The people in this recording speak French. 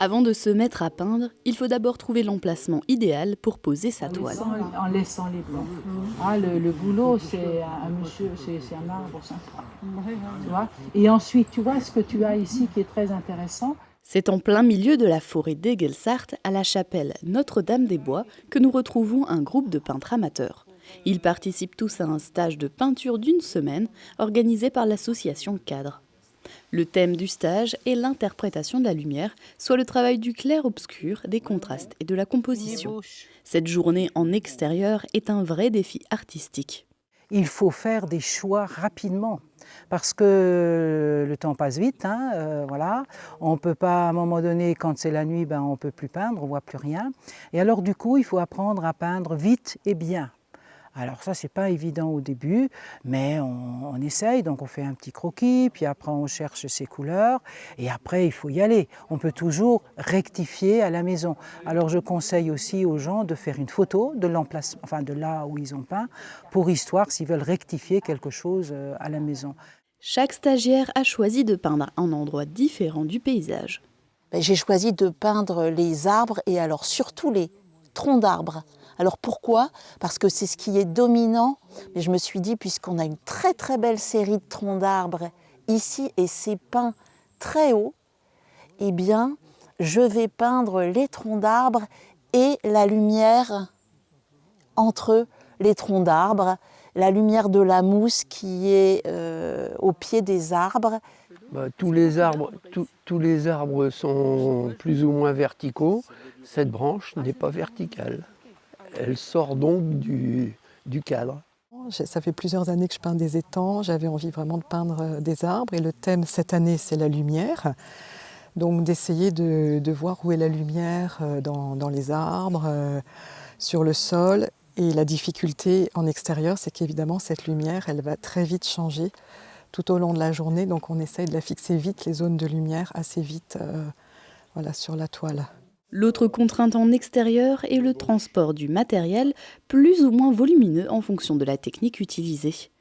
Avant de se mettre à peindre, il faut d'abord trouver l'emplacement idéal pour poser sa En toile. laissant les blancs. Ah, le boulot, c'est un monsieur, c'est un arbre, ça. Tu vois? Et ensuite, tu vois ce que tu as ici qui est très intéressant. C'est en plein milieu de la forêt d'Egelsart, à la chapelle Notre-Dame-des-Bois, que nous retrouvons un groupe de peintres amateurs. Ils participent tous à un stage de peinture d'une semaine organisé par l'association Cadre. Le thème du stage est l'interprétation de la lumière, soit le travail du clair-obscur, des contrastes et de la composition. Cette journée en extérieur est un vrai défi artistique. Il faut faire des choix rapidement parce que le temps passe vite, hein, voilà. On ne peut pas, à un moment donné, quand c'est la nuit, on ne peut plus peindre, on ne voit plus rien. Et alors du coup, il faut apprendre à peindre vite et bien. Alors ça, c'est pas évident au début, mais on essaye, donc on fait un petit croquis, puis après on cherche ses couleurs, et après il faut y aller. On peut toujours rectifier à la maison. Alors je conseille aussi aux gens de faire une photo de l'emplacement, enfin de là où ils ont peint, pour histoire s'ils veulent rectifier quelque chose à la maison. Chaque stagiaire a choisi de peindre un endroit différent du paysage. J'ai choisi de peindre les arbres et alors surtout les troncs d'arbres. Alors pourquoi? Parce que c'est ce qui est dominant. Mais je me suis dit, puisqu'on a une très très belle série de troncs d'arbres ici et c'est peint très haut, eh bien je vais peindre les troncs d'arbres et la lumière entre les troncs d'arbres, la lumière de la mousse qui est au pied des arbres. Tous les arbres sont plus ou moins verticaux. Cette branche n'est pas verticale. Elle sort donc du cadre. Ça fait plusieurs années que je peins des étangs. J'avais envie vraiment de peindre des arbres. Et le thème cette année, c'est la lumière. Donc d'essayer de voir où est la lumière dans les arbres, sur le sol. Et la difficulté en extérieur, c'est qu'évidemment, cette lumière, elle va très vite changer tout au long de la journée. Donc on essaye de la fixer vite, les zones de lumière, assez vite sur la toile. L'autre contrainte en extérieur est le transport du matériel, plus ou moins volumineux en fonction de la technique utilisée.